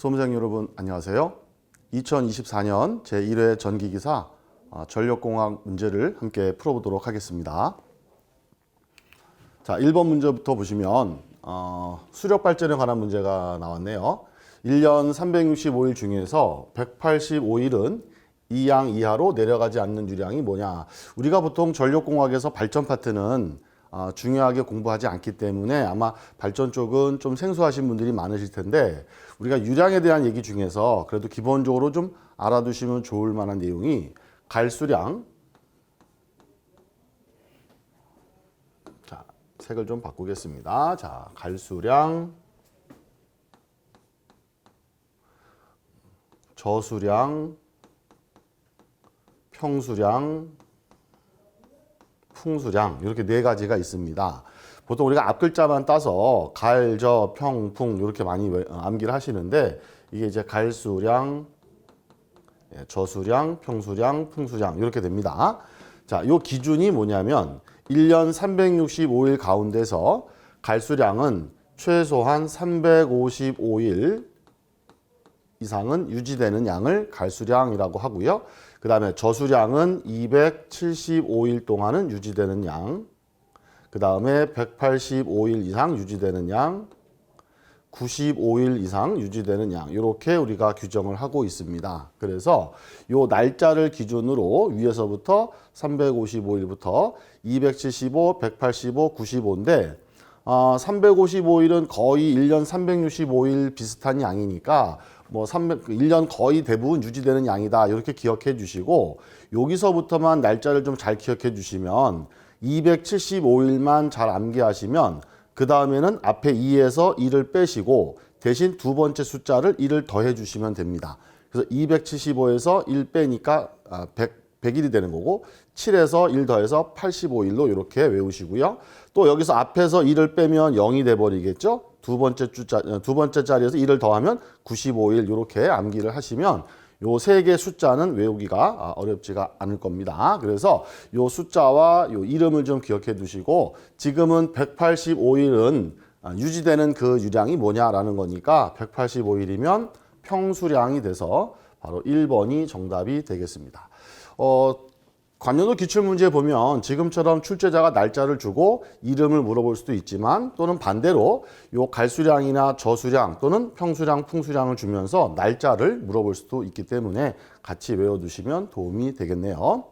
수험생 여러분 안녕하세요. 2024년 제1회 전기기사 전력공학 문제를 함께 풀어보도록 하겠습니다. 자, 1번 문제부터 보시면 수력발전에 관한 문제가 나왔네요. 1년 365일 중에서 185일은 이양 이하로 내려가지 않는 유량이 뭐냐. 우리가 보통 전력공학에서 발전 파트는 중요하게 공부하지 않기 때문에 아마 발전 쪽은 좀 생소하신 분들이 많으실 텐데, 우리가 유량에 대한 얘기 중에서 그래도 기본적으로 좀 알아두시면 좋을 만한 내용이 갈수량, 자, 색을 좀 바꾸겠습니다. 자, 갈수량, 저수량, 평수량, 풍수량, 이렇게 네 가지가 있습니다. 보통 우리가 앞글자만 따서 갈, 저, 평, 풍 이렇게 많이 암기를 하시는데, 이게 이제 갈수량, 저수량, 평수량, 풍수량 이렇게 됩니다. 자, 요 기준이 뭐냐면 1년 365일 가운데서 갈수량은 최소한 355일 이상은 유지되는 양을 갈수량이라고 하고요. 그 다음에 저수량은 275일 동안은 유지되는 양, 그 다음에 185일 이상 유지되는 양, 95일 이상 유지되는 양, 이렇게 우리가 규정을 하고 있습니다. 그래서 요 날짜를 기준으로 위에서부터 355일부터 275, 185, 95인데 355일은 거의 1년 365일 비슷한 양이니까 1년 거의 대부분 유지되는 양이다. 이렇게 기억해 주시고, 여기서부터만 날짜를 좀 잘 기억해 주시면 275일만 잘 암기하시면 그 다음에는 앞에 2에서 1을 빼시고 대신 두 번째 숫자를 1을 더해 주시면 됩니다. 그래서 275에서 1 빼니까 100일이 되는 거고, 7에서 1 더해서 85일로 이렇게 외우시고요. 또 여기서 앞에서 1을 빼면 0이 돼버리겠죠. 두 번째 자리에서 1을 더하면 95일 이렇게 암기를 하시면 요 세 개 숫자는 외우기가 어렵지가 않을 겁니다. 그래서 요 숫자와 요 이름을 좀 기억해 두시고, 지금은 185일은 유지되는 그 유량이 뭐냐라는 거니까 185일이면 평수량이 돼서 바로 1번이 정답이 되겠습니다. 관련도 기출문제 보면 지금처럼 출제자가 날짜를 주고 이름을 물어볼 수도 있지만, 또는 반대로 요 갈수량이나 저수량 또는 평수량, 풍수량을 주면서 날짜를 물어볼 수도 있기 때문에 같이 외워두시면 도움이 되겠네요.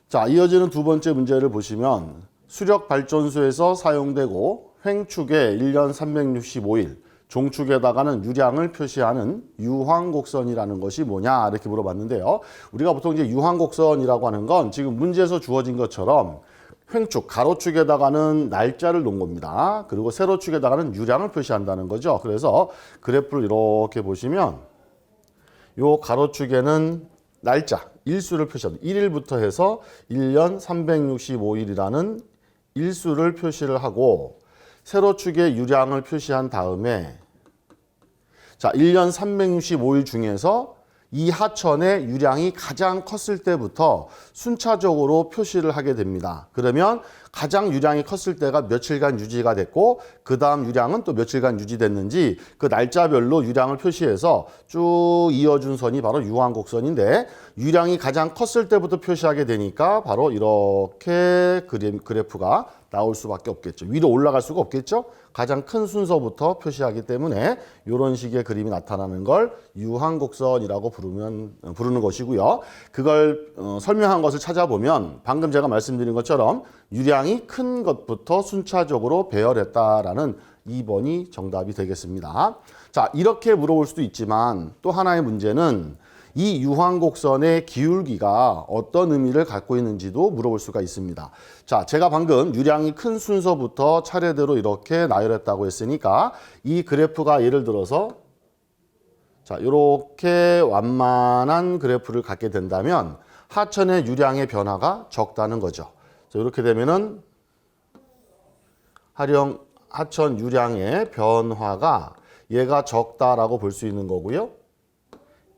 자, 이어지는 두 번째 문제를 보시면 수력발전소에서 사용되고 횡축에 1년 365일, 종축에다가는 유량을 표시하는 유황곡선이라는 것이 뭐냐 이렇게 물어봤는데요. 우리가 보통 이제 유황곡선이라고 하는 건 지금 문제에서 주어진 것처럼 횡축, 가로축에다가는 날짜를 놓은 겁니다. 그리고 세로축에다가는 유량을 표시한다는 거죠. 그래서 그래프를 이렇게 보시면 요 가로축에는 날짜, 일수를 표시합니다. 1일부터 해서 1년 365일이라는 일수를 표시를 하고, 세로축에 유량을 표시한 다음에, 자, 1년 365일 중에서 이 하천의 유량이 가장 컸을 때부터 순차적으로 표시를 하게 됩니다. 그러면 가장 유량이 컸을 때가 며칠간 유지가 됐고, 그 다음 유량은 또 며칠간 유지됐는지 그 날짜별로 유량을 표시해서 쭉 이어준 선이 바로 유황곡선인데, 유량이 가장 컸을 때부터 표시하게 되니까 바로 이렇게 그래프가 나올 수밖에 없겠죠. 위로 올라갈 수가 없겠죠. 가장 큰 순서부터 표시하기 때문에 이런 식의 그림이 나타나는 걸 유황곡선이라고 부르는 것이고요. 그걸 설명한 것을 찾아보면 방금 제가 말씀드린 것처럼 유량이 큰 것부터 순차적으로 배열했다라는 2번이 정답이 되겠습니다. 자, 이렇게 물어볼 수도 있지만 또 하나의 문제는 이 유황곡선의 기울기가 어떤 의미를 갖고 있는지도 물어볼 수가 있습니다. 자, 제가 방금 유량이 큰 순서부터 차례대로 이렇게 나열했다고 했으니까 이 그래프가 예를 들어서 자, 이렇게 완만한 그래프를 갖게 된다면 하천의 유량의 변화가 적다는 거죠. 자, 이렇게 되면은 하천 유량의 변화가 얘가 적다라고 볼 수 있는 거고요.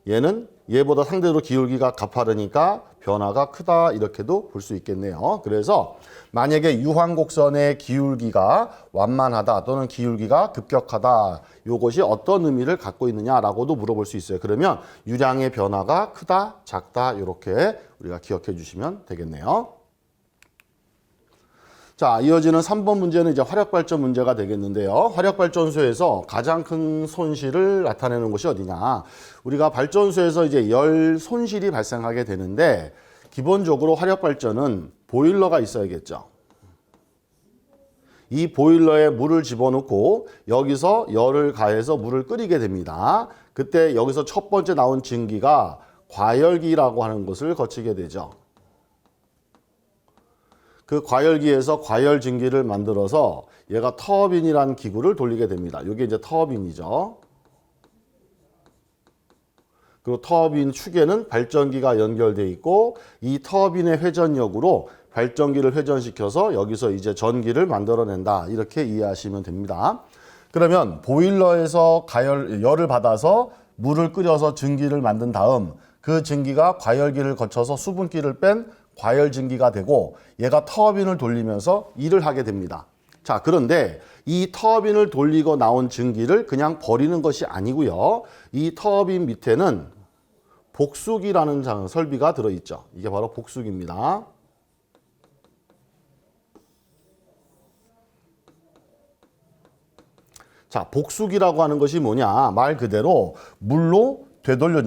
얘는 얘보다 상대로 기울기가 가파르니까 변화가 크다 이렇게도 볼 수 있겠네요. 그래서 만약에 유황곡선의 기울기가 완만하다 또는 기울기가 급격하다 이것이 어떤 의미를 갖고 있느냐라고도 물어볼 수 있어요. 그러면 유량의 변화가 크다, 작다 이렇게 우리가 기억해 주시면 되겠네요. 자, 이어지는 3번 문제는 이제 화력발전 문제가 되겠는데요. 화력발전소에서 가장 큰 손실을 나타내는 곳이 어디냐. 우리가 발전소에서 이제 열 손실이 발생하게 되는데 기본적으로 화력발전은 보일러가 있어야겠죠. 이 보일러에 물을 집어넣고 여기서 열을 가해서 물을 끓이게 됩니다. 그때 여기서 첫 번째 나온 증기가 과열기라고 하는 것을 거치게 되죠. 그 과열기에서 과열 증기를 만들어서 얘가 터빈이라는 기구를 돌리게 됩니다. 이게 이제 터빈이죠. 그리고 터빈 축에는 발전기가 연결되어 있고 이 터빈의 회전력으로 발전기를 회전시켜서 여기서 이제 전기를 만들어낸다. 이렇게 이해하시면 됩니다. 그러면 보일러에서 열을 받아서 물을 끓여서 증기를 만든 다음 그 증기가 과열기를 거쳐서 수분기를 뺀 과열 증기가 되고 얘가 터빈을 돌리면서 일을 하게 됩니다. 자, 그런데 이 터빈을 돌리고 나온 증기를 그냥 버리는 것이 아니고요. 이 터빈 밑에는 복수기라는 설비가 들어있죠. 이게 바로 복수기입니다. 자, 복수기라고 하는 것이 뭐냐? 말 그대로 물로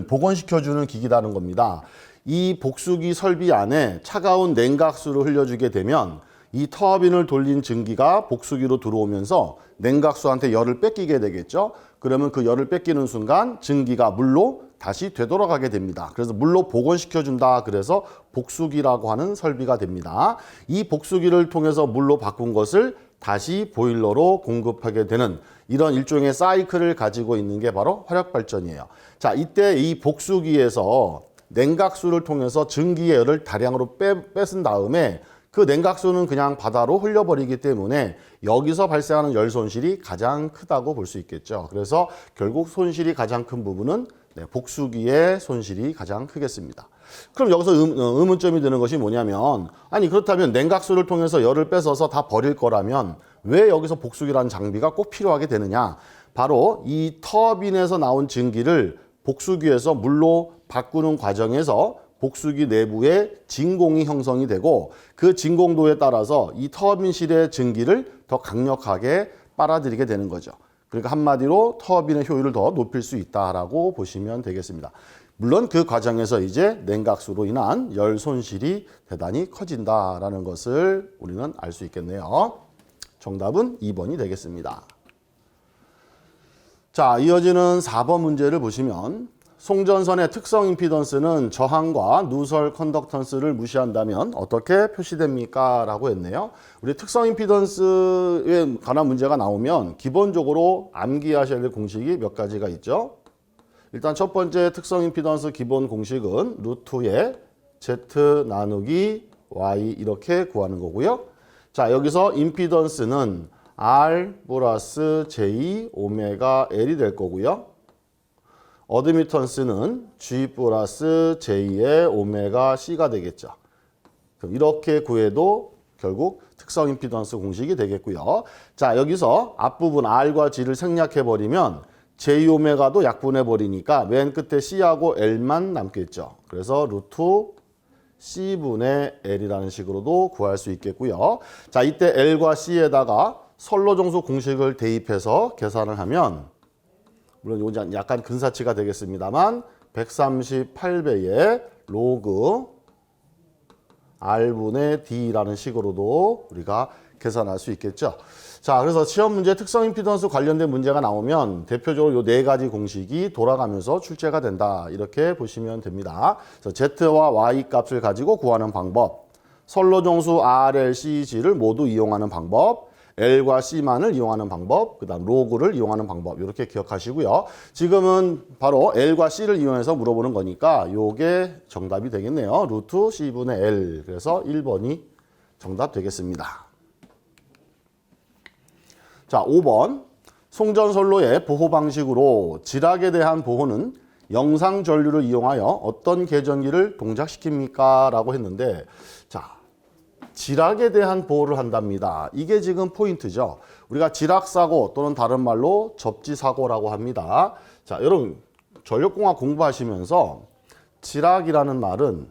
복원시켜주는 기기라는 겁니다. 이 복수기 설비 안에 차가운 냉각수를 흘려주게 되면 이 터빈을 돌린 증기가 복수기로 들어오면서 냉각수한테 열을 뺏기게 되겠죠. 그러면 그 열을 뺏기는 순간 증기가 물로 다시 되돌아가게 됩니다. 그래서 물로 복원시켜준다. 그래서 복수기라고 하는 설비가 됩니다. 이 복수기를 통해서 물로 바꾼 것을 다시 보일러로 공급하게 되는 이런 일종의 사이클을 가지고 있는 게 바로 화력발전이에요. 자, 이때 이 복수기에서 냉각수를 통해서 증기의 열을 다량으로 뺏은 다음에 그 냉각수는 그냥 바다로 흘려버리기 때문에 여기서 발생하는 열 손실이 가장 크다고 볼 수 있겠죠. 그래서 결국 손실이 가장 큰 부분은 복수기의 손실이 가장 크겠습니다. 그럼 여기서 의문점이 드는 것이 뭐냐면 아니 그렇다면 냉각수를 통해서 열을 뺏어서 다 버릴 거라면 왜 여기서 복수기라는 장비가 꼭 필요하게 되느냐. 바로 이 터빈에서 나온 증기를 복수기에서 물로 바꾸는 과정에서 복수기 내부에 진공이 형성이 되고 그 진공도에 따라서 이 터빈실의 증기를 더 강력하게 빨아들이게 되는 거죠. 그러니까 한마디로 터빈의 효율을 더 높일 수 있다라고 보시면 되겠습니다. 물론 그 과정에서 이제 냉각수로 인한 열 손실이 대단히 커진다라는 것을 우리는 알 수 있겠네요. 정답은 2번이 되겠습니다. 자, 이어지는 4번 문제를 보시면 송전선의 특성 임피던스는 저항과 누설 컨덕턴스를 무시한다면 어떻게 표시됩니까? 라고 했네요. 우리 특성 임피던스에 관한 문제가 나오면 기본적으로 암기하셔야 될 공식이 몇 가지가 있죠. 일단 첫 번째 특성 임피던스 기본 공식은 루트의 Z 나누기 Y 이렇게 구하는 거고요. 자, 여기서 임피던스는 R 플러스 J 오메가 L이 될 거고요. 어드미턴스는 G 플러스 J의 오메가 C가 되겠죠. 그럼 이렇게 구해도 결국 특성 임피던스 공식이 되겠고요. 자, 여기서 앞부분 R과 G를 생략해버리면 J 오메가도 약분해버리니까 맨 끝에 C하고 L만 남겠죠. 그래서 루트 C분의 L이라는 식으로도 구할 수 있겠고요. 자, 이때 L과 C에다가 선로정수 공식을 대입해서 계산을 하면 물론 이건 약간 근사치가 되겠습니다만 138배의 로그 R분의 D라는 식으로도 우리가 계산할 수 있겠죠. 자, 그래서 시험 문제 특성 임피던스 관련된 문제가 나오면 대표적으로 이 네 가지 공식이 돌아가면서 출제가 된다. 이렇게 보시면 됩니다. 그래서 Z와 Y 값을 가지고 구하는 방법, 선로정수 RL, CG를 모두 이용하는 방법, L과 C만을 이용하는 방법, 그 다음 로그를 이용하는 방법 이렇게 기억하시고요. 지금은 바로 L과 C를 이용해서 물어보는 거니까 이게 정답이 되겠네요. 루트 C분의 L. 그래서 1번이 정답 되겠습니다. 자, 5번. 송전선로의 보호 방식으로 지락에 대한 보호는 영상 전류를 이용하여 어떤 계전기를 동작시킵니까? 라고 했는데, 자, 지락에 대한 보호를 한답니다. 이게 지금 포인트죠. 우리가 지락사고 또는 다른 말로 접지사고라고 합니다. 자, 여러분 전력공학 공부하시면서 지락이라는 말은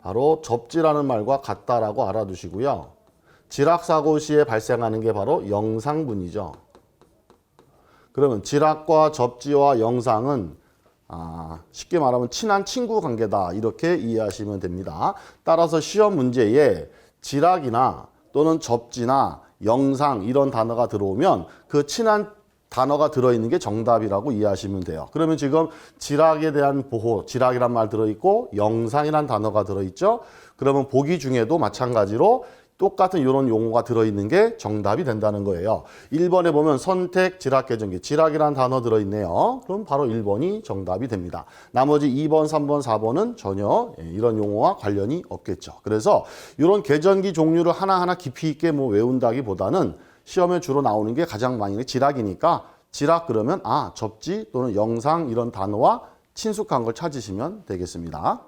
바로 접지라는 말과 같다라고 알아두시고요. 지락사고 시에 발생하는 게 바로 영상분이죠. 그러면 지락과 접지와 영상은 쉽게 말하면 친한 친구 관계다 이렇게 이해하시면 됩니다. 따라서 시험 문제에 지락이나 또는 접지나 영상 이런 단어가 들어오면 그 친한 단어가 들어있는 게 정답이라고 이해하시면 돼요. 그러면 지금 지락에 대한 보호, 지락이란 말 들어있고 영상이란 단어가 들어있죠. 그러면 보기 중에도 마찬가지로 똑같은 이런 용어가 들어있는 게 정답이 된다는 거예요. 1번에 보면 선택 지락계전기, 지락이란 단어 들어있네요. 그럼 바로 1번이 정답이 됩니다. 나머지 2번, 3번, 4번은 전혀 이런 용어와 관련이 없겠죠. 그래서 이런 계전기 종류를 하나하나 깊이 있게 외운다기보다는 시험에 주로 나오는 게 가장 많이 지락이니까 지락 그러면 접지 또는 영상 이런 단어와 친숙한 걸 찾으시면 되겠습니다.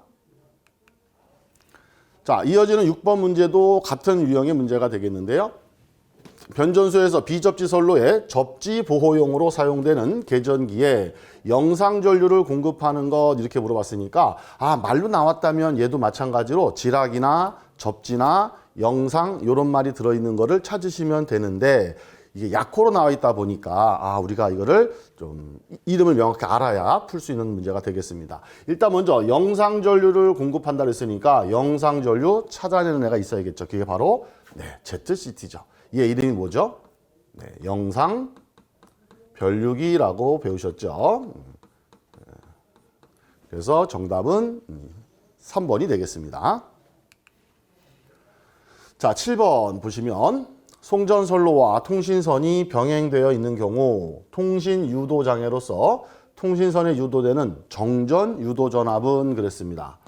자, 이어지는 6번 문제도 같은 유형의 문제가 되겠는데요. 변전소에서 비접지 선로에 접지 보호용으로 사용되는 계전기에 영상 전류를 공급하는 것 이렇게 물어봤으니까 말로 나왔다면 얘도 마찬가지로 지락이나 접지나 영상 이런 말이 들어있는 거를 찾으시면 되는데 이게 약호로 나와 있다 보니까 우리가 이거를 좀 이름을 명확히 알아야 풀 수 있는 문제가 되겠습니다. 일단 먼저 영상 전류를 공급한다 그랬으니까 영상 전류 찾아내는 애가 있어야겠죠. 그게 바로 ZCT죠. 얘 이름이 뭐죠? 영상 변류기라고 배우셨죠. 그래서 정답은 3번이 되겠습니다. 자, 7번 보시면 송전선로와 통신선이 병행되어 있는 경우 통신 유도 장애로서 통신선에 유도되는 정전 유도 전압은 그랬습니다.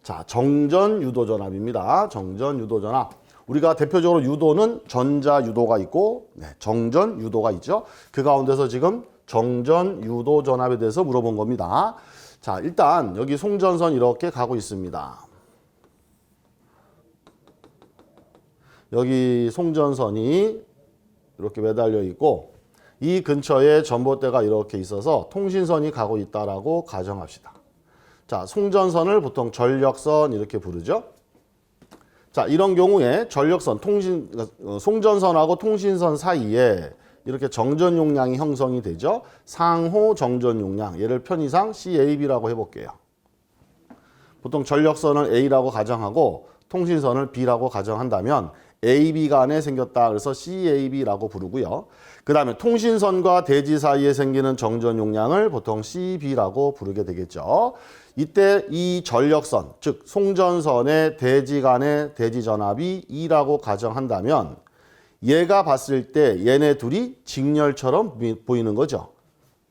자, 정전 유도 전압입니다. 정전 유도 전압. 우리가 대표적으로 유도는 전자 유도가 있고 정전 유도가 있죠. 그 가운데서 지금 정전 유도 전압에 대해서 물어본 겁니다. 자, 일단 여기 송전선 이렇게 가고 있습니다. 여기 송전선이 이렇게 매달려 있고 이 근처에 전봇대가 이렇게 있어서 통신선이 가고 있다라고 가정합시다. 자, 송전선을 보통 전력선 이렇게 부르죠. 자, 이런 경우에 전력선, 송전선하고 통신선 사이에 이렇게 정전 용량이 형성이 되죠. 상호 정전 용량, 얘를 편의상 CAB라고 해볼게요. 보통 전력선을 A라고 가정하고 통신선을 B라고 가정한다면 AB 간에 생겼다. 그래서 CAB라고 부르고요. 그 다음에 통신선과 대지 사이에 생기는 정전 용량을 보통 CB라고 부르게 되겠죠. 이때 이 전력선, 즉 송전선의 대지 간의 대지 전압이 E라고 가정한다면 얘가 봤을 때 얘네 둘이 직렬처럼 보이는 거죠.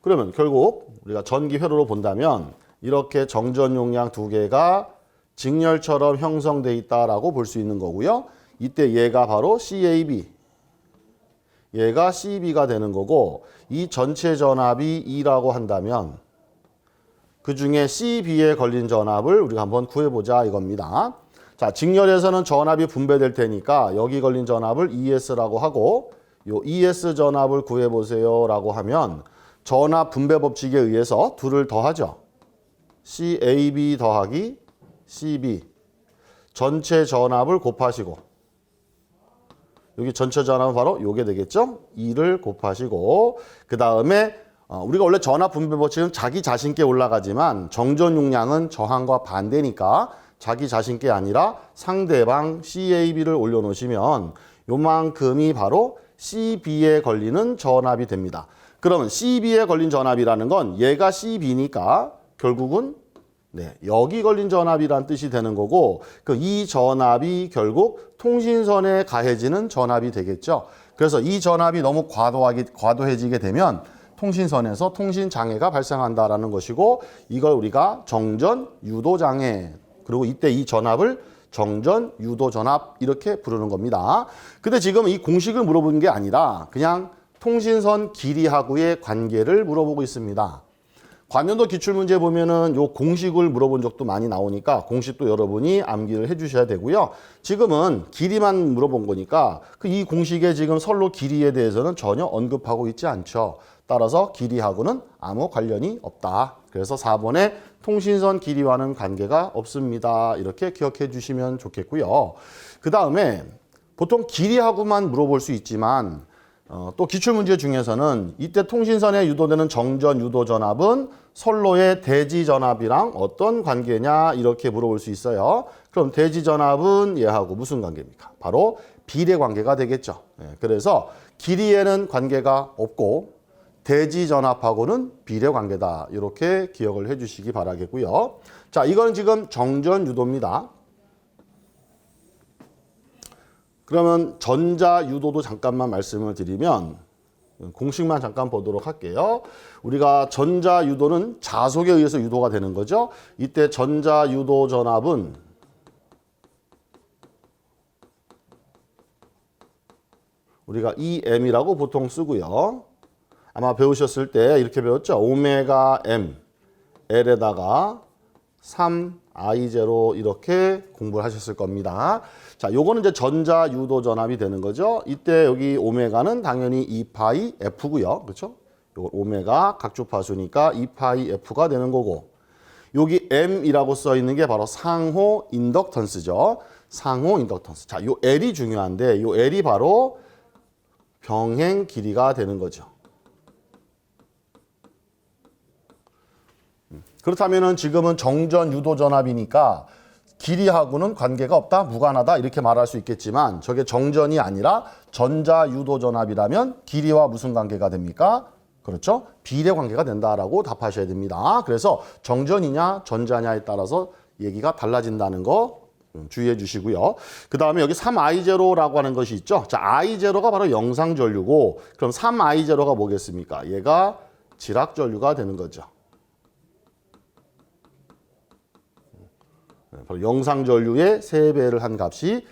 그러면 결국 우리가 전기 회로로 본다면 이렇게 정전 용량 두 개가 직렬처럼 형성돼 있다라고 볼 수 있는 거고요. 이때 얘가 바로 CAB, 얘가 CB가 되는 거고 이 전체 전압이 E라고 한다면 그 중에 CB에 걸린 전압을 우리가 한번 구해보자 이겁니다. 자, 직렬에서는 전압이 분배될 테니까 여기 걸린 전압을 ES라고 하고 요 ES 전압을 구해보세요 라고 하면 전압 분배 법칙에 의해서 둘을 더하죠. CAB 더하기 CB 전체 전압을 곱하시고 여기 전체 전압은 바로 요게 되겠죠. 2를 곱하시고 그 다음에 우리가 원래 전압 분배 법칙은 자기 자신께 올라가지만 정전 용량은 저항과 반대니까 자기 자신께 아니라 상대방 CAB를 올려놓으시면 요만큼이 바로 CB에 걸리는 전압이 됩니다. 그러면 CB에 걸린 전압이라는 건 얘가 CB니까 결국은 여기 걸린 전압이란 뜻이 되는 거고 이 전압이 결국 통신선에 가해지는 전압이 되겠죠. 그래서 이 전압이 너무 과도해지게 되면 통신선에서 통신 장애가 발생한다라는 것이고 이걸 우리가 정전 유도 장애 그리고 이때 이 전압을 정전 유도 전압 이렇게 부르는 겁니다. 근데 지금 이 공식을 물어보는 게 아니라 그냥 통신선 길이하고의 관계를 물어보고 있습니다. 관련도 기출문제 보면은 요 공식을 물어본 적도 많이 나오니까 공식도 여러분이 암기를 해 주셔야 되고요. 지금은 길이만 물어본 거니까 이 공식의 지금 선로 길이에 대해서는 전혀 언급하고 있지 않죠. 따라서 길이하고는 아무 관련이 없다. 그래서 4번에 통신선 길이와는 관계가 없습니다. 이렇게 기억해 주시면 좋겠고요. 그 다음에 보통 길이하고만 물어볼 수 있지만 또 기출문제 중에서는 이때 통신선에 유도되는 정전 유도 전압은 선로의 대지 전압이랑 어떤 관계냐 이렇게 물어볼 수 있어요. 그럼 대지 전압은 얘하고 무슨 관계입니까? 바로 비례 관계가 되겠죠. 그래서 길이에는 관계가 없고 대지 전압하고는 비례 관계다. 이렇게 기억을 해 주시기 바라겠고요. 자, 이거는 지금 정전 유도입니다. 그러면 전자 유도도 잠깐만 말씀을 드리면 공식만 잠깐 보도록 할게요. 우리가 전자 유도는 자속에 의해서 유도가 되는 거죠. 이때 전자 유도 전압은 우리가 EM이라고 보통 쓰고요. 아마 배우셨을 때 이렇게 배웠죠. 오메가 M, L에다가 3I0 이렇게 공부를 하셨을 겁니다. 자, 요거는 이제 전자 유도 전압이 되는 거죠. 이때 여기 오메가는 당연히 2파이 F고요. 그렇죠? 요 오메가 각주파수니까 2파이 F가 되는 거고. 여기 M이라고 써 있는 게 바로 상호 인덕턴스죠. 상호 인덕턴스. 자, 요 L이 중요한데 요 L이 바로 병행 길이가 되는 거죠. 그렇다면은 지금은 정전 유도 전압이니까 길이하고는 관계가 없다, 무관하다 이렇게 말할 수 있겠지만 저게 정전이 아니라 전자 유도 전압이라면 길이와 무슨 관계가 됩니까? 그렇죠? 비례 관계가 된다라고 답하셔야 됩니다. 그래서 정전이냐 전자냐에 따라서 얘기가 달라진다는 거 주의해 주시고요. 그 다음에 여기 3I0라고 하는 것이 있죠. 자, I0가 바로 영상전류고 그럼 3I0가 뭐겠습니까? 얘가 지락전류가 되는 거죠. 바로 영상전류의 3배를 한 값이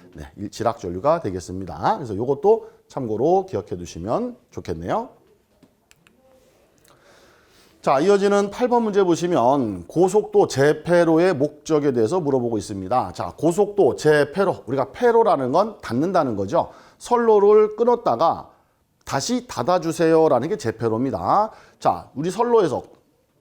지락전류가 되겠습니다. 그래서 이것도 참고로 기억해 두시면 좋겠네요. 자, 이어지는 8번 문제 보시면 고속도 재폐로의 목적에 대해서 물어보고 있습니다. 자, 고속도 재폐로, 우리가 폐로라는 건 닫는다는 거죠. 선로를 끊었다가 다시 닫아주세요라는 게 재폐로입니다. 자, 우리 선로에서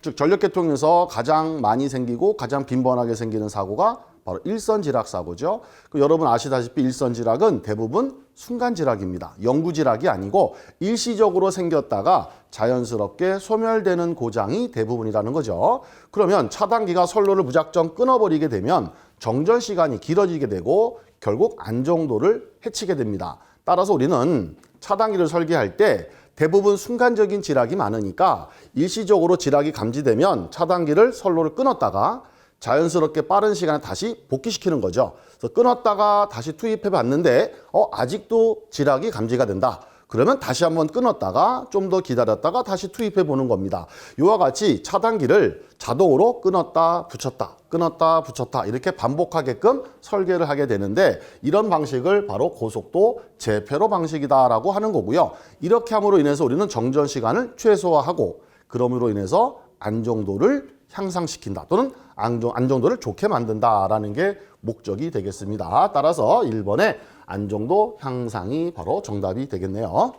즉 전력계통에서 가장 많이 생기고 가장 빈번하게 생기는 사고가 바로 일선지락 사고죠. 여러분 아시다시피 일선지락은 대부분 순간지락입니다. 영구지락이 아니고 일시적으로 생겼다가 자연스럽게 소멸되는 고장이 대부분이라는 거죠. 그러면 차단기가 선로를 무작정 끊어버리게 되면 정전 시간이 길어지게 되고 결국 안정도를 해치게 됩니다. 따라서 우리는 차단기를 설계할 때 대부분 순간적인 지락이 많으니까 일시적으로 지락이 감지되면 차단기를 선로를 끊었다가 자연스럽게 빠른 시간에 다시 복귀시키는 거죠. 그래서 끊었다가 다시 투입해 봤는데 아직도 지락이 감지가 된다. 그러면 다시 한번 끊었다가 좀 더 기다렸다가 다시 투입해 보는 겁니다. 이와 같이 차단기를 자동으로 끊었다 붙였다 이렇게 반복하게끔 설계를 하게 되는데 이런 방식을 바로 고속도 재폐로 방식이다라고 하는 거고요. 이렇게 함으로 인해서 우리는 정전 시간을 최소화하고 그럼으로 인해서 안정도를 향상시킨다 또는 안정도를 좋게 만든다라는 게 목적이 되겠습니다. 따라서 1번의 안정도 향상이 바로 정답이 되겠네요.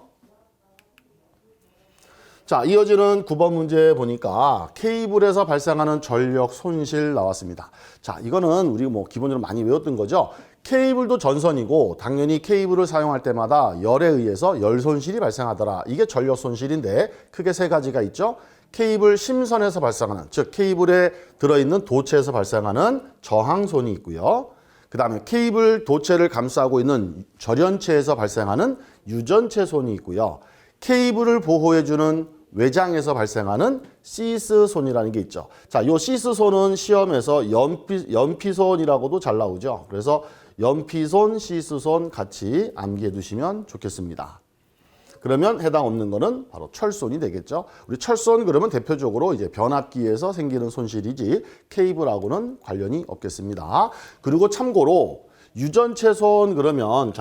자, 이어지는 9번 문제 보니까 케이블에서 발생하는 전력 손실 나왔습니다. 자, 이거는 우리 기본적으로 많이 외웠던 거죠. 케이블도 전선이고 당연히 케이블을 사용할 때마다 열에 의해서 열 손실이 발생하더라. 이게 전력 손실인데 크게 3가지가 있죠. 케이블 심선에서 발생하는, 즉 케이블에 들어있는 도체에서 발생하는 저항손이 있고요. 그 다음에 케이블 도체를 감싸고 있는 절연체에서 발생하는 유전체 손이 있고요. 케이블을 보호해주는 외장에서 발생하는 시스손이라는 게 있죠. 자, 요 시스손은 시험에서 연피손이라고도 잘 나오죠. 그래서 연피손, 시스손 같이 암기해 두시면 좋겠습니다. 그러면 해당 없는 거는 바로 철손이 되겠죠. 우리 철손 그러면 대표적으로 이제 변압기에서 생기는 손실이지 케이블하고는 관련이 없겠습니다. 그리고 참고로 유전체손 그러면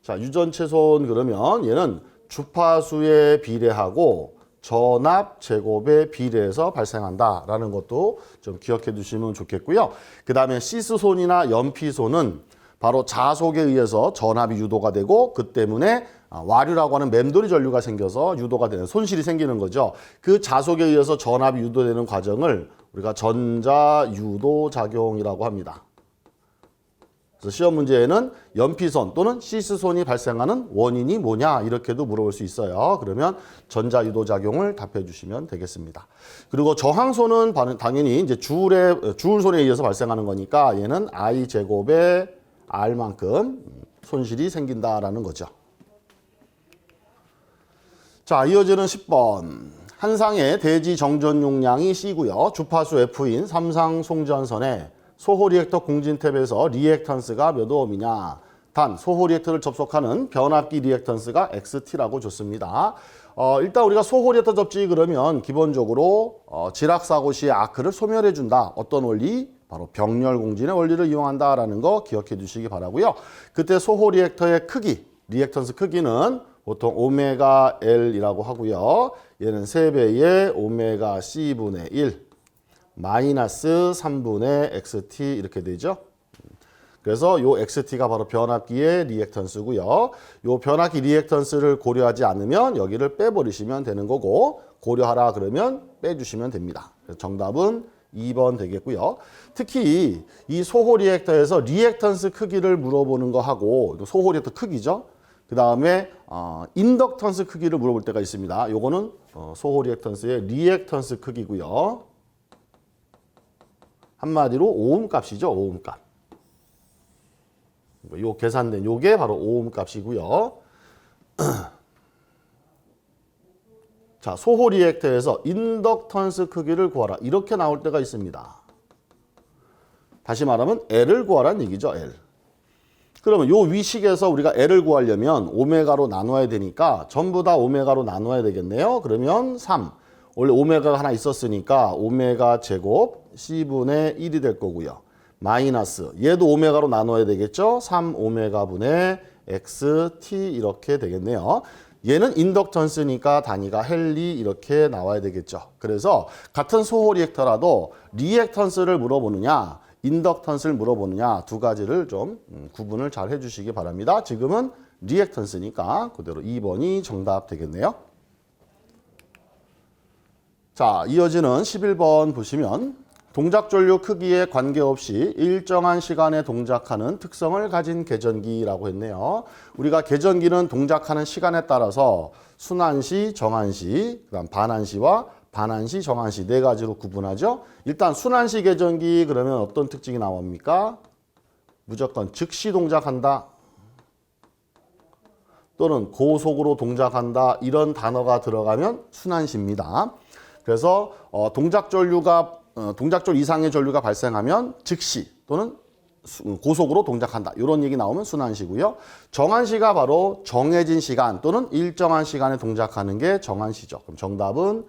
유전체손 그러면 얘는 주파수에 비례하고 전압 제곱에 비례해서 발생한다라는 것도 좀 기억해 두시면 좋겠고요. 그 다음에 시스손이나 연피손은 바로 자속에 의해서 전압이 유도가 되고 그 때문에 와류라고 하는 맴돌이 전류가 생겨서 유도가 되는 손실이 생기는 거죠. 그 자속에 의해서 전압이 유도되는 과정을 우리가 전자유도작용이라고 합니다. 그래서 시험 문제에는 연피선 또는 시스손이 발생하는 원인이 뭐냐 이렇게도 물어볼 수 있어요. 그러면 전자유도작용을 답해 주시면 되겠습니다. 그리고 저항손은 당연히 이제 주울손에 의해서 발생하는 거니까 얘는 I 제곱의 R만큼 손실이 생긴다라는 거죠. 자, 이어지는 10번. 한 상의 대지 정전 용량이 C고요. 주파수 F인 삼상 송전선에 소호 리액터 공진탭에서 리액턴스가 몇 오음이냐. 단 소호 리액터를 접속하는 변압기 리액턴스가 XT라고 줬습니다. 일단 우리가 소호 리액터 접지 그러면 기본적으로 지락사고 시의 아크를 소멸해 준다. 어떤 원리? 바로 병렬 공진의 원리를 이용한다라는 거 기억해 주시기 바라고요. 그때 소호 리액터의 크기, 리액턴스 크기는 보통 오메가 L이라고 하고요. 얘는 3배의 오메가 C분의 1 마이너스 3분의 XT 이렇게 되죠. 그래서 요 XT가 바로 변압기의 리액턴스고요. 요 변압기 리액턴스를 고려하지 않으면 여기를 빼버리시면 되는 거고 고려하라 그러면 빼주시면 됩니다. 그래서 정답은 2번 되겠고요. 특히 이 소호 리액터에서 리액턴스 크기를 물어보는 거 하고 소호 리액터 크기죠. 그 다음에 인덕턴스 크기를 물어볼 때가 있습니다. 요거는 소호 리액턴스의 리액턴스 크기고요. 한마디로 오hm 값이죠. 오hm 값. 요 계산된 요게 바로 오hm 값이고요. 자, 소호 리액터에서 인덕턴스 크기를 구하라. 이렇게 나올 때가 있습니다. 다시 말하면 L을 구하라는 얘기죠. L. 그러면 요 위식에서 우리가 L을 구하려면 오메가로 나눠야 되니까 전부 다 오메가로 나눠야 되겠네요. 그러면 3. 원래 오메가가 하나 있었으니까 오메가 제곱 C분의 1이 될 거고요. 마이너스 얘도 오메가로 나눠야 되겠죠. 3오메가분의 XT 이렇게 되겠네요. 얘는 인덕턴스니까 단위가 헨리 이렇게 나와야 되겠죠. 그래서 같은 소호 리액터라도 리액턴스를 물어보느냐 인덕턴스를 물어보느냐 두 가지를 좀 구분을 잘 해주시기 바랍니다. 지금은 리액턴스니까 그대로 2번이 정답 되겠네요. 자, 이어지는 11번 보시면 동작 전류 크기에 관계없이 일정한 시간에 동작하는 특성을 가진 계전기라고 했네요. 우리가 계전기는 동작하는 시간에 따라서 순환시, 정한시, 그다음 반환시와 반환시, 정한시 네 가지로 구분하죠. 일단 순환시 계전기 그러면 어떤 특징이 나옵니까? 무조건 즉시 동작한다 또는 고속으로 동작한다 이런 단어가 들어가면 순환시입니다. 그래서 동작전 이상의 전류가 발생하면 즉시 또는 고속으로 동작한다. 이런 얘기 나오면 순환시고요. 정한시가 바로 정해진 시간 또는 일정한 시간에 동작하는 게 정한시죠. 그럼 정답은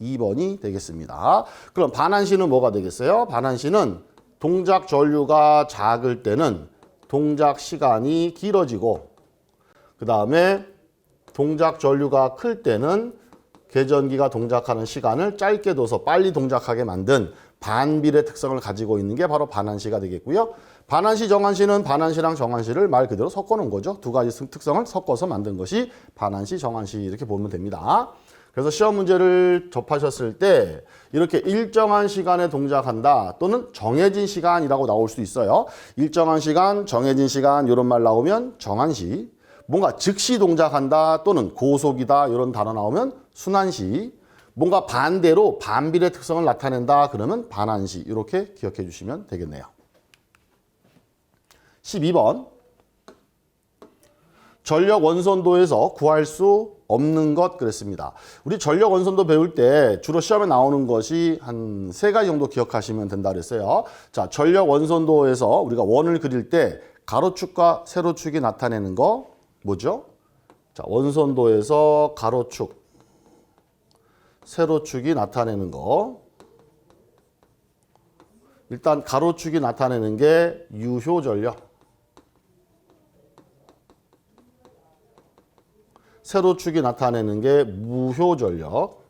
2번이 되겠습니다. 그럼 반환시는 뭐가 되겠어요? 반환시는 동작 전류가 작을 때는 동작 시간이 길어지고 그 다음에 동작 전류가 클 때는 계전기가 동작하는 시간을 짧게 둬서 빨리 동작하게 만든 반비례 특성을 가지고 있는 게 바로 반환시가 되겠고요. 반환시, 정한시는 반환시랑 정한시를 말 그대로 섞어 놓은 거죠. 두 가지 특성을 섞어서 만든 것이 반환시, 정한시 이렇게 보면 됩니다. 그래서 시험 문제를 접하셨을 때 이렇게 일정한 시간에 동작한다 또는 정해진 시간이라고 나올 수 있어요. 일정한 시간, 정해진 시간 이런 말 나오면 정한시, 뭔가 즉시 동작한다 또는 고속이다 이런 단어 나오면 순환시, 뭔가 반대로 반비례 특성을 나타낸다 그러면 반환시 이렇게 기억해 주시면 되겠네요. 12번 전력 원선도에서 구할 수 없는 것 그랬습니다. 우리 전력 원선도 배울 때 주로 시험에 나오는 것이 한 3가지 정도 기억하시면 된다 그랬어요. 자, 전력 원선도에서 우리가 원을 그릴 때 가로축과 세로축이 나타내는 거 뭐죠? 자, 원선도에서 가로축, 세로축이 나타내는 거. 일단 가로축이 나타내는 게 유효 전력. 세로축이 나타내는 게 무효전력.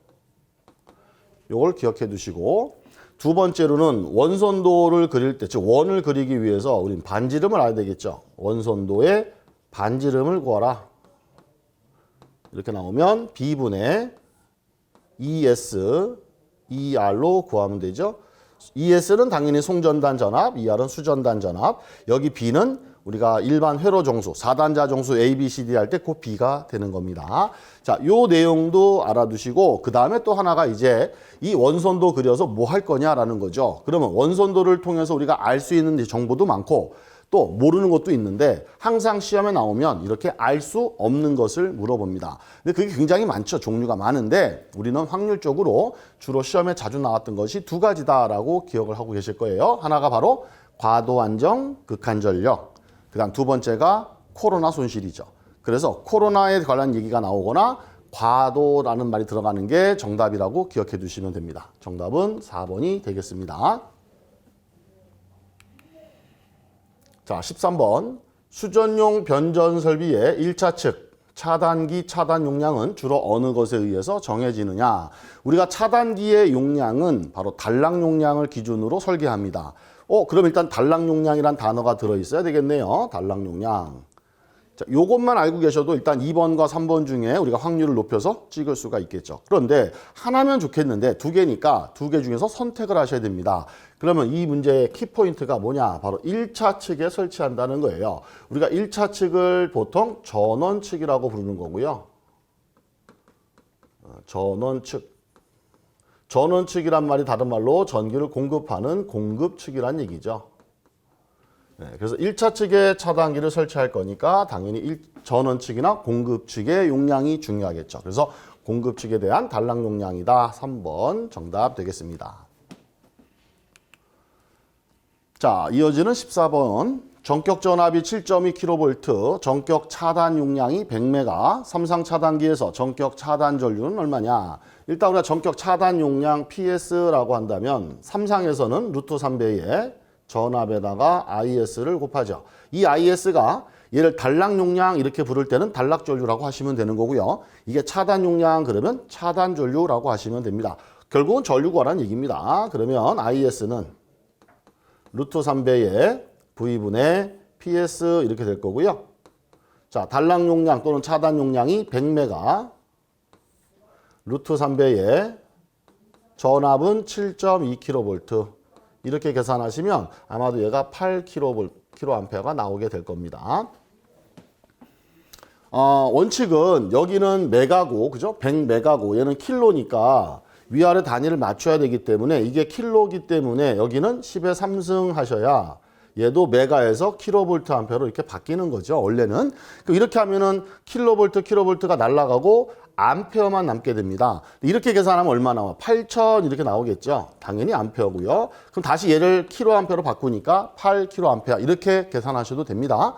요걸 기억해 두시고, 두 번째로는 원선도를 그릴 때, 즉 원을 그리기 위해서 우린 반지름을 알아야 되겠죠. 원선도의 반지름을 구하라. 이렇게 나오면 B분의 ES, ER로 구하면 되죠. ES는 당연히 송전단 전압, ER은 수전단 전압. 여기 B는 우리가 일반 회로 정수, 4단자 정수 A, B, C, D 할 때 그 B가 되는 겁니다. 자, 요 내용도 알아두시고, 그 다음에 또 하나가 이제 이 원선도 그려서 뭐 할 거냐라는 거죠. 그러면 원선도를 통해서 우리가 알 수 있는 정보도 많고, 또 모르는 것도 있는데, 항상 시험에 나오면 이렇게 알 수 없는 것을 물어봅니다. 근데 그게 굉장히 많죠. 종류가 많은데, 우리는 확률적으로 주로 시험에 자주 나왔던 것이 두 가지다라고 기억을 하고 계실 거예요. 하나가 바로 과도 안정, 극한 전력. 그 다음 두 번째가 코로나 손실이죠. 그래서 코로나에 관한 얘기가 나오거나 과도라는 말이 들어가는 게 정답이라고 기억해 두시면 됩니다. 정답은 4번이 되겠습니다. 자, 13번. 수전용 변전 설비의 1차 측 차단기 차단 용량은 주로 어느 것에 의해서 정해지느냐. 우리가 차단기의 용량은 바로 단락 용량을 기준으로 설계합니다. 그럼 일단 단락 용량이란 단어가 들어있어야 되겠네요. 단락 용량. 자, 요것만 알고 계셔도 일단 2번과 3번 중에 우리가 확률을 높여서 찍을 수가 있겠죠. 그런데 하나면 좋겠는데 두 개니까 두 개 중에서 선택을 하셔야 됩니다. 그러면 이 문제의 키포인트가 뭐냐? 바로 1차 측에 설치한다는 거예요. 우리가 1차 측을 보통 전원 측이라고 부르는 거고요. 전원 측. 전원 측이란 말이 다른 말로 전기를 공급하는 공급 측이란 얘기죠. 네, 그래서 1차 측에 차단기를 설치할 거니까 당연히 전원 측이나 공급 측의 용량이 중요하겠죠. 그래서 공급 측에 대한 단락 용량이다. 3번 정답 되겠습니다. 자, 이어지는 14번. 전격 전압이 7.2kV, 전격 차단 용량이 100메가, 삼상 차단기에서 전격 차단 전류는 얼마냐? 일단 우리가 전격 차단 용량 PS라고 한다면 삼상에서는 루트 3배의 전압에다가 IS를 곱하죠. 이 IS가 얘를 단락 용량 이렇게 부를 때는 단락 전류라고 하시면 되는 거고요. 이게 차단 용량 그러면 차단 전류라고 하시면 됩니다. 결국은 전류 구하라는 얘기입니다. 그러면 IS는 루트 3배의 V분의 PS 이렇게 될 거고요. 자, 단락 용량 또는 차단 용량이 100메가, 루트 3배의 전압은 7.2kV 이렇게 계산하시면 아마도 얘가 8kA가 나오게 될 겁니다. 원칙은 여기는 메가고, 그죠? 100메가고 얘는 킬로니까 위아래 단위를 맞춰야 되기 때문에 이게 킬로기 때문에 여기는 10의 3승 하셔야 얘도 메가에서 킬로볼트 암페어로 이렇게 바뀌는 거죠. 원래는. 이렇게 하면은 킬로볼트가 날아가고 암페어만 남게 됩니다. 이렇게 계산하면 얼마 나와? 8,000 이렇게 나오겠죠. 당연히 암페어고요. 그럼 다시 얘를 킬로암페어로 바꾸니까 8킬로암페어 이렇게 계산하셔도 됩니다.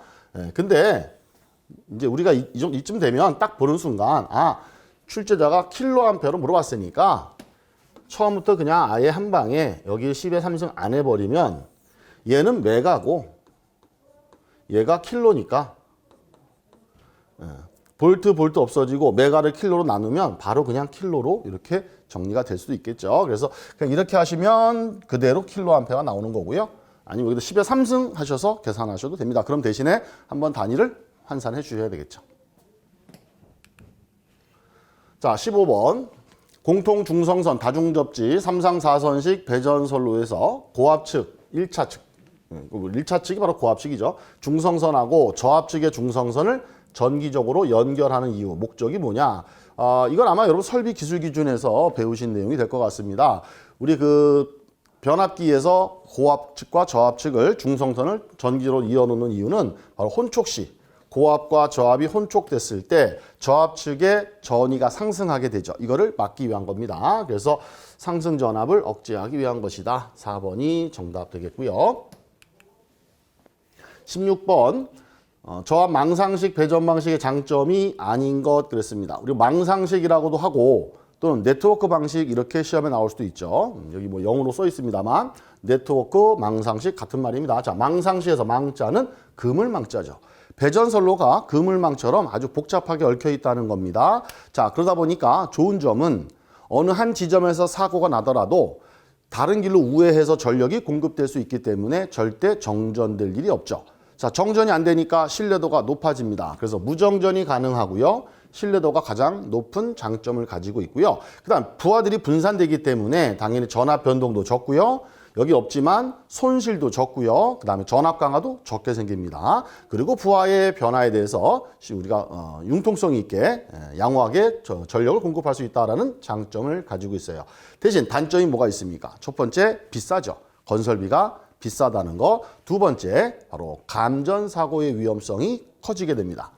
근데 이제 우리가 이쯤 되면 딱 보는 순간 출제자가 킬로암페어로 물어봤으니까 처음부터 그냥 아예 한 방에 여기 10의 3승 안 해버리면 얘는 메가고 얘가 킬로니까 볼트 없어지고 메가를 킬로로 나누면 바로 그냥 킬로로 이렇게 정리가 될 수도 있겠죠. 그래서 그냥 이렇게 하시면 그대로 킬로암페어가 나오는 거고요. 아니면 여기도 10의 3승 하셔서 계산하셔도 됩니다. 그럼 대신에 한번 단위를 환산해 주셔야 되겠죠. 자, 15번. 공통 중성선 다중접지 3상 4선식 배전선로에서 고압측 1차 측 1차 측이 바로 고압측이죠. 중성선하고 저압측의 중성선을 전기적으로 연결하는 이유, 목적이 뭐냐? 이건 아마 여러분 설비 기술 기준에서 배우신 내용이 될 것 같습니다. 우리 변압기에서 고압측과 저압측을 중성선을 전기로 이어놓는 이유는 바로 혼촉시, 고압과 저압이 혼촉됐을 때 저압측의 전위가 상승하게 되죠. 이거를 막기 위한 겁니다. 그래서 상승 전압을 억제하기 위한 것이다. 4번이 정답 되겠고요. 16번 저압 망상식 배전 방식의 장점이 아닌 것 그랬습니다. 우리 망상식이라고도 하고 또는 네트워크 방식 이렇게 시험에 나올 수도 있죠. 여기 뭐 영어로 써 있습니다만 네트워크 망상식 같은 말입니다. 자, 망상식에서 망자는 그물 망자죠. 배전선로가 그물망처럼 아주 복잡하게 얽혀 있다는 겁니다. 자, 그러다 보니까 좋은 점은 어느 한 지점에서 사고가 나더라도 다른 길로 우회해서 전력이 공급될 수 있기 때문에 절대 정전될 일이 없죠. 자, 정전이 안 되니까 신뢰도가 높아집니다. 그래서 무정전이 가능하고요. 신뢰도가 가장 높은 장점을 가지고 있고요. 그다음 부하들이 분산되기 때문에 당연히 전압 변동도 적고요. 여기 없지만 손실도 적고요. 그다음에 전압 강화도 적게 생깁니다. 그리고 부하의 변화에 대해서 우리가 융통성 있게 양호하게 전력을 공급할 수 있다는 장점을 가지고 있어요. 대신 단점이 뭐가 있습니까? 첫 번째, 비싸죠. 건설비가 비싸다는 거. 두 번째, 바로 감전 사고의 위험성이 커지게 됩니다.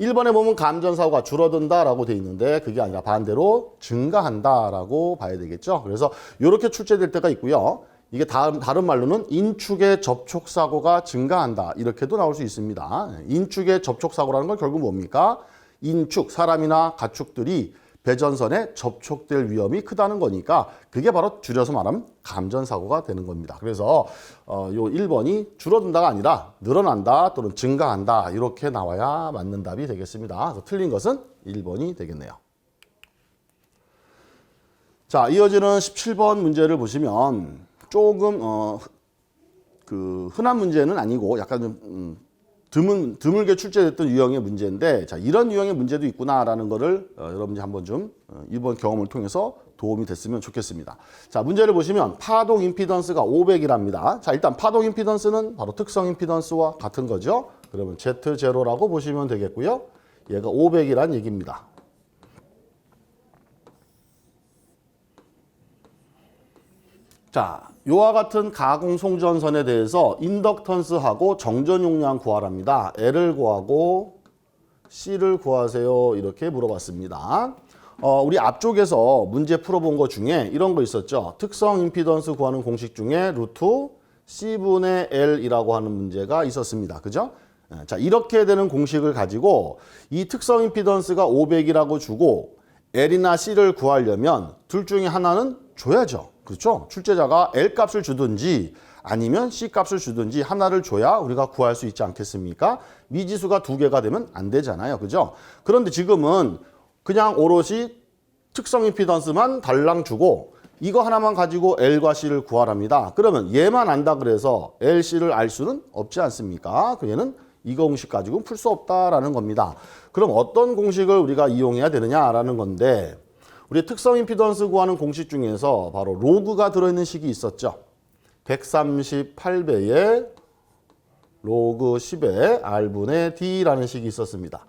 1번에 보면 감전 사고가 줄어든다라고 돼 있는데 그게 아니라 반대로 증가한다라고 봐야 되겠죠. 그래서 이렇게 출제될 때가 있고요. 이게 다른 말로는 인축의 접촉 사고가 증가한다 이렇게도 나올 수 있습니다. 인축의 접촉 사고라는 건 결국 뭡니까? 인축, 사람이나 가축들이 배전선에 접촉될 위험이 크다는 거니까 그게 바로 줄여서 말하면 감전 사고가 되는 겁니다. 그래서 요 1번이 줄어든다가 아니라 늘어난다 또는 증가한다 이렇게 나와야 맞는 답이 되겠습니다. 그래서 틀린 것은 1번이 되겠네요. 자, 이어지는 17번 문제를 보시면 조금 흔한 문제는 아니고 약간 좀 드물게 출제됐던 유형의 문제인데, 자, 이런 유형의 문제도 있구나라는 거를 여러분이 한번 좀 이번 경험을 통해서 도움이 됐으면 좋겠습니다. 자, 문제를 보시면 파동 임피던스가 500이랍니다. 자, 일단 파동 임피던스는 바로 특성 임피던스와 같은 거죠. 그러면 Z0라고 보시면 되겠고요. 얘가 500이란 얘기입니다. 자, 이와 같은 가공 송전선에 대해서 인덕턴스하고 정전 용량 구하랍니다. L을 구하고 C를 구하세요. 이렇게 물어봤습니다. 우리 앞쪽에서 문제 풀어본 것 중에 이런 거 있었죠. 특성 임피던스 구하는 공식 중에 루트 C분의 L이라고 하는 문제가 있었습니다. 그죠? 자, 이렇게 되는 공식을 가지고 이 특성 임피던스가 500이라고 주고 L이나 C를 구하려면 둘 중에 하나는 줘야죠. 그렇죠? 출제자가 L 값을 주든지 아니면 C 값을 주든지 하나를 줘야 우리가 구할 수 있지 않겠습니까? 미지수가 두 개가 되면 안 되잖아요. 그죠? 그런데 지금은 그냥 오롯이 특성 임피던스만 달랑 주고 이거 하나만 가지고 L과 C를 구하랍니다. 그러면 얘만 안다 그래서 L, C를 알 수는 없지 않습니까? 얘는 이 공식 가지고는 풀 수 없다라는 겁니다. 그럼 어떤 공식을 우리가 이용해야 되느냐라는 건데, 우리 특성 임피던스 구하는 공식 중에서 바로 로그가 들어있는 식이 있었죠. 138배의 로그 10의 R분의 D라는 식이 있었습니다.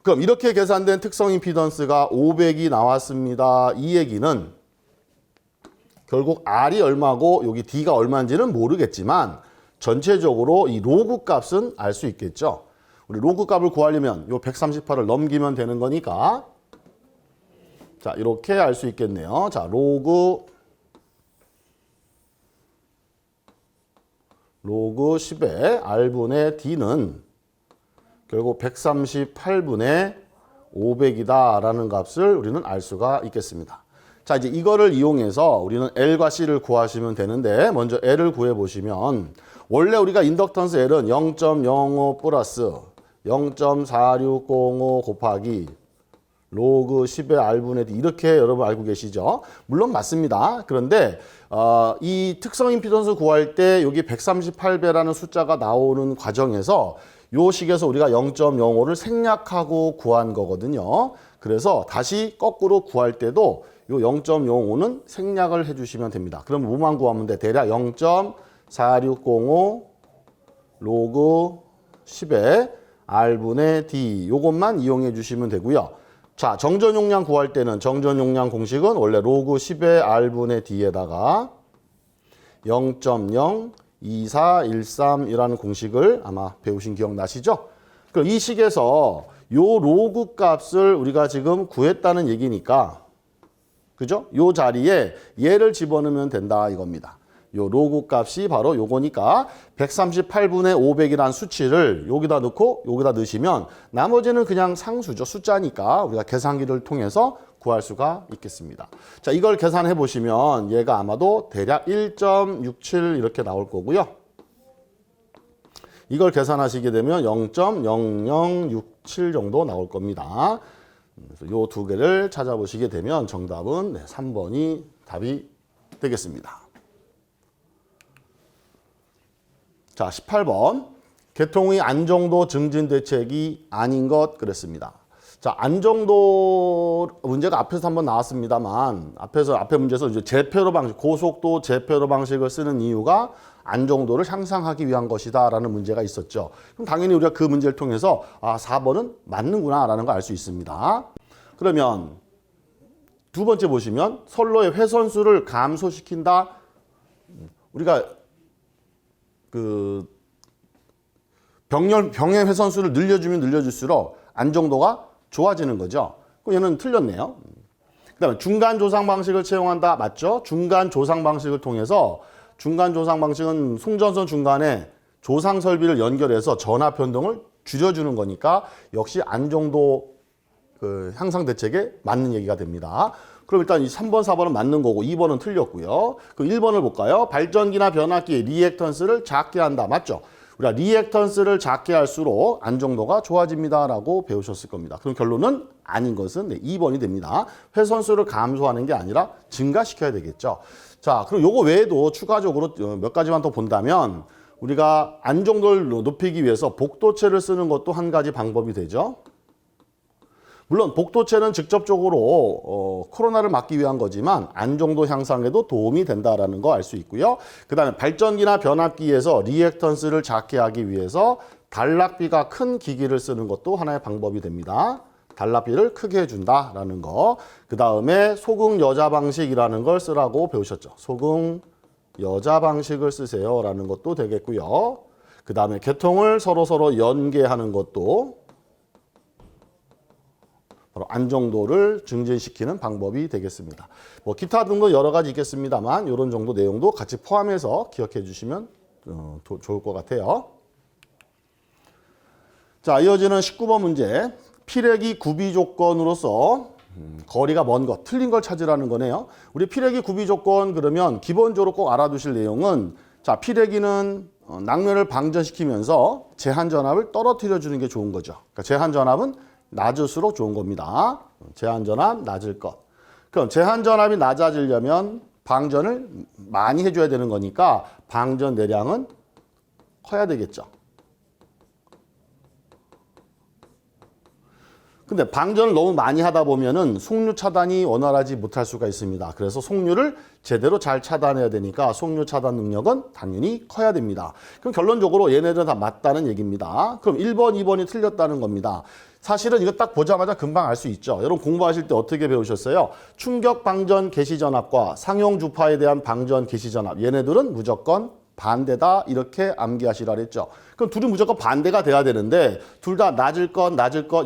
그럼 이렇게 계산된 특성 임피던스가 500이 나왔습니다. 이 얘기는 결국 R이 얼마고 여기 D가 얼마인지는 모르겠지만 전체적으로 이 로그 값은 알 수 있겠죠. 우리 로그 값을 구하려면 요 138을 넘기면 되는 거니까, 자, 이렇게 알 수 있겠네요. 자, 로그 10의 R분의 D는 결국 138분의 500이다라는 값을 우리는 알 수가 있겠습니다. 자, 이제 이거를 이용해서 우리는 L과 C를 구하시면 되는데, 먼저 L을 구해 보시면 원래 우리가 인덕턴스 L은 0.05 플러스 0.4605 곱하기 로그 10의 R분의 D 이렇게 여러분 알고 계시죠? 물론 맞습니다. 그런데 이 특성 임피던스 구할 때 여기 138배라는 숫자가 나오는 과정에서 요 식에서 우리가 0.05를 생략하고 구한 거거든요. 그래서 다시 거꾸로 구할 때도 요 0.05는 생략을 해주시면 됩니다. 그럼 뭐만 구하면 돼? 대략 0.4605 로그 10의 R분의 D 요것만 이용해 주시면 되고요. 자, 정전 용량 구할 때는 정전 용량 공식은 원래 로그 10의 R분의 D에다가 0.02413이라는 공식을 아마 배우신 기억 나시죠? 그럼 이 식에서 요 로그 값을 우리가 지금 구했다는 얘기니까, 그죠? 요 자리에 얘를 집어넣으면 된다 이겁니다. 요 로그 값이 바로 요거니까 138분의 500이라는 수치를 여기다 넣고 여기다 넣으시면 나머지는 그냥 상수죠. 숫자니까 우리가 계산기를 통해서 구할 수가 있겠습니다. 자, 이걸 계산해 보시면 얘가 아마도 대략 1.67 이렇게 나올 거고요. 이걸 계산하시게 되면 0.0067 정도 나올 겁니다. 그래서 요 두 개를 찾아보시게 되면 정답은 3번이 답이 되겠습니다. 자, 18번. 개통의 안정도 증진 대책이 아닌 것 그랬습니다. 자, 안정도 문제가 앞에서 한번 나왔습니다만 앞에 문제에서 이제 제표로 방식, 고속도 제표로 방식을 쓰는 이유가 안정도를 향상하기 위한 것이다라는 문제가 있었죠. 그럼 당연히 우리가 그 문제를 통해서 4번은 맞는구나라는 걸 알 수 있습니다. 그러면 두 번째 보시면 선로의 회선수를 감소시킨다. 우리가 그 병의 회선수를 늘려주면 늘려줄수록 안정도가 좋아지는 거죠. 그럼 얘는 틀렸네요. 그 다음에 중간 조상 방식을 채용한다. 맞죠? 중간 조상 방식을 통해서 중간 조상 방식은 송전선 중간에 조상 설비를 연결해서 전압 변동을 줄여주는 거니까 역시 안정도 향상 대책에 맞는 얘기가 됩니다. 그럼 일단 이 3번, 4번은 맞는 거고 2번은 틀렸고요. 그럼 1번을 볼까요? 발전기나 변압기의 리액턴스를 작게 한다. 맞죠? 우리가 리액턴스를 작게 할수록 안정도가 좋아집니다라고 배우셨을 겁니다. 그럼 결론은 아닌 것은 2번이 됩니다. 회선수를 감소하는 게 아니라 증가시켜야 되겠죠. 자, 그리고 요거 외에도 추가적으로 몇 가지만 더 본다면 우리가 안정도를 높이기 위해서 복도체를 쓰는 것도 한 가지 방법이 되죠. 물론 복도체는 직접적으로 코로나를 막기 위한 거지만 안정도 향상에도 도움이 된다라는 거 알 수 있고요. 그 다음에 발전기나 변압기에서 리액턴스를 작게 하기 위해서 단락비가 큰 기기를 쓰는 것도 하나의 방법이 됩니다. 단락비를 크게 해준다라는 거. 그 다음에 소극 여자 방식이라는 걸 쓰라고 배우셨죠. 소극 여자 방식을 쓰세요라는 것도 되겠고요. 그 다음에 개통을 서로 연계하는 것도 바로 안정도를 증진시키는 방법이 되겠습니다. 뭐 기타 등도 여러 가지 있겠습니다만 이런 정도 내용도 같이 포함해서 기억해 주시면 좋을 것 같아요. 자, 이어지는 19번 문제. 피레기 구비 조건으로서 거리가 먼 것, 틀린 걸 찾으라는 거네요. 우리 피레기 구비 조건 그러면 기본적으로 꼭 알아두실 내용은 자, 피레기는 낙면을 방전시키면서 제한전압을 떨어뜨려 주는 게 좋은 거죠. 그러니까 제한전압은 낮을수록 좋은 겁니다. 제한전압 낮을 것. 그럼 제한전압이 낮아지려면 방전을 많이 해줘야 되는 거니까 방전 내량은 커야 되겠죠. 근데 방전을 너무 많이 하다 보면은 속류 차단이 원활하지 못할 수가 있습니다. 그래서 속류를 제대로 잘 차단해야 되니까 속류 차단 능력은 당연히 커야 됩니다. 그럼 결론적으로 얘네들은 다 맞다는 얘기입니다. 그럼 1번, 2번이 틀렸다는 겁니다. 사실은 이거 딱 보자마자 금방 알 수 있죠. 여러분 공부하실 때 어떻게 배우셨어요? 충격 방전 개시 전압과 상용 주파에 대한 방전 개시 전압. 얘네들은 무조건 반대다 이렇게 암기하시라 그랬죠. 그럼 둘이 무조건 반대가 돼야 되는데 둘 다 낮을 것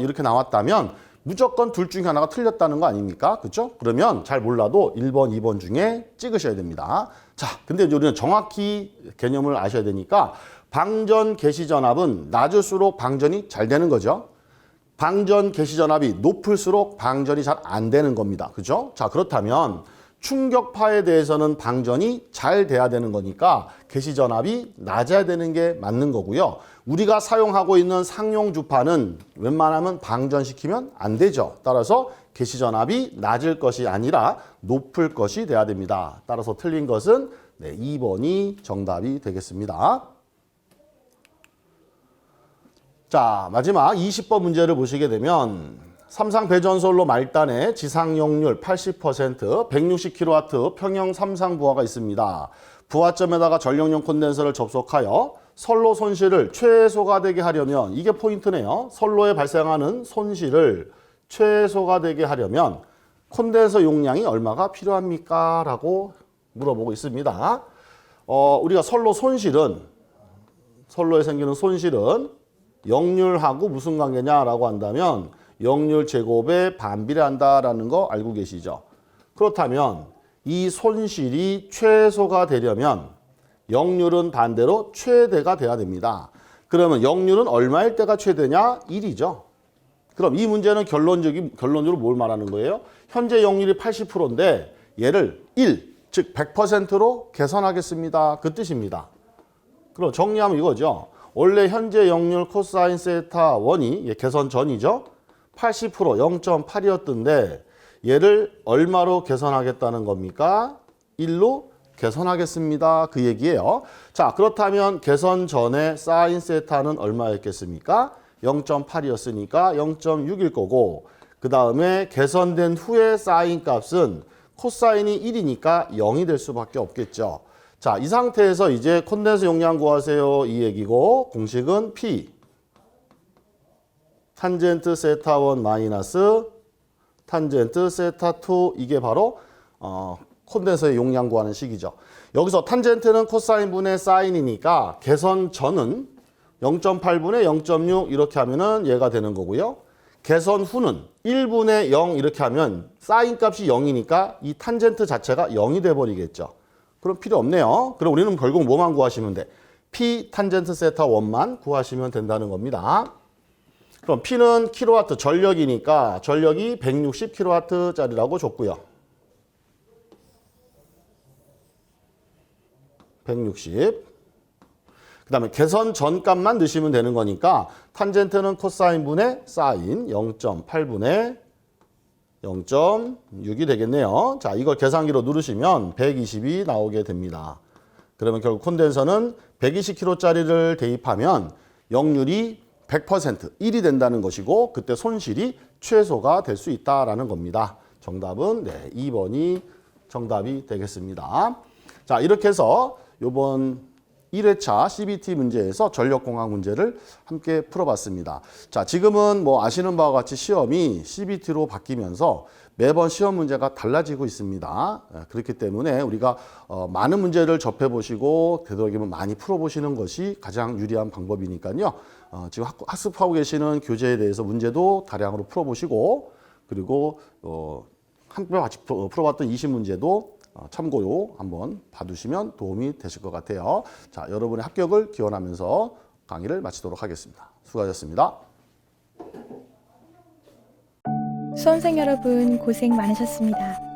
이렇게 나왔다면 무조건 둘 중에 하나가 틀렸다는 거 아닙니까? 그렇죠? 그러면 잘 몰라도 1번, 2번 중에 찍으셔야 됩니다. 자, 근데 우리는 정확히 개념을 아셔야 되니까 방전 개시 전압은 낮을수록 방전이 잘 되는 거죠. 방전 개시 전압이 높을수록 방전이 잘 안 되는 겁니다. 그죠? 자, 그렇다면 충격파에 대해서는 방전이 잘 돼야 되는 거니까 개시 전압이 낮아야 되는 게 맞는 거고요. 우리가 사용하고 있는 상용 주파는 웬만하면 방전시키면 안 되죠. 따라서 개시 전압이 낮을 것이 아니라 높을 것이 돼야 됩니다. 따라서 틀린 것은 2번이 정답이 되겠습니다. 자, 마지막 20번 문제를 보시게 되면 삼상 배전솔로 말단에 지상 역률 80%, 160kW 평형 삼상 부하가 있습니다. 부하점에다가 전력용 콘덴서를 접속하여 선로 손실을 최소가 되게 하려면 이게 포인트네요. 선로에 발생하는 손실을 최소가 되게 하려면 콘덴서 용량이 얼마가 필요합니까? 라고 물어보고 있습니다. 우리가 선로에 생기는 손실은 역률하고 무슨 관계냐라고 한다면 역률 제곱에 반비례한다라는 거 알고 계시죠? 그렇다면 이 손실이 최소가 되려면 역률은 반대로 최대가 돼야 됩니다. 그러면 역률은 얼마일 때가 최대냐? 1이죠. 그럼 이 문제는 결론적으로 뭘 말하는 거예요? 현재 역률이 80%인데 얘를 1, 즉 100%로 개선하겠습니다. 그 뜻입니다. 그럼 정리하면 이거죠. 원래 현재 역률 코사인 세타 1이 개선 전이죠. 80% 0.8이었던데 얘를 얼마로 개선하겠다는 겁니까? 1로 개선하겠습니다. 그 얘기예요. 자, 그렇다면 개선 전에 사인 세타는 얼마였겠습니까? 0.8이었으니까 0.6일 거고, 그 다음에 개선된 후에 사인 값은 코사인이 1이니까 0이 될 수밖에 없겠죠. 자, 이 상태에서 이제 콘덴서 용량 구하세요. 이 얘기고, 공식은 P 탄젠트 세타 1 마이너스 탄젠트 세타 2, 이게 바로 콘덴서의 용량 구하는 식이죠. 여기서 탄젠트는 코사인 분의 사인이니까 개선 전은 0.8분의 0.6 이렇게 하면은 얘가 되는 거고요. 개선 후는 1분의 0 이렇게 하면 사인 값이 0이니까 이 탄젠트 자체가 0이 돼 버리겠죠. 그럼 필요 없네요. 그럼 우리는 결국 뭐만 구하시면 돼? P 탄젠트 세타 1만 구하시면 된다는 겁니다. 그럼 P는 킬로와트 전력이니까 전력이 160킬로와트짜리라고 줬고요. 160. 그 다음에 개선 전 값만 넣으시면 되는 거니까 탄젠트는 코사인 분의 사인 0.8분의 0.6이 되겠네요. 자, 이걸 계산기로 누르시면 120이 나오게 됩니다. 그러면 결국 콘덴서는 120kg짜리를 대입하면 역률이 100% 1이 된다는 것이고 그때 손실이 최소가 될 수 있다라는 겁니다. 정답은 2번이 정답이 되겠습니다. 자, 이렇게 해서 이번 1회차 CBT 문제에서 전력공학 문제를 함께 풀어봤습니다. 자, 지금은 뭐 아시는 바와 같이 시험이 CBT로 바뀌면서 매번 시험 문제가 달라지고 있습니다. 그렇기 때문에 우리가 많은 문제를 접해보시고 되도록이면 많이 풀어보시는 것이 가장 유리한 방법이니까요. 지금 학습하고 계시는 교재에 대해서 문제도 다량으로 풀어보시고 그리고 함께 같이 풀어봤던 20문제도 참고로 한번 봐두시면 도움이 되실 것 같아요. 자, 여러분의 합격을 기원하면서 강의를 마치도록 하겠습니다. 수고하셨습니다. 수험생 여러분 고생 많으셨습니다.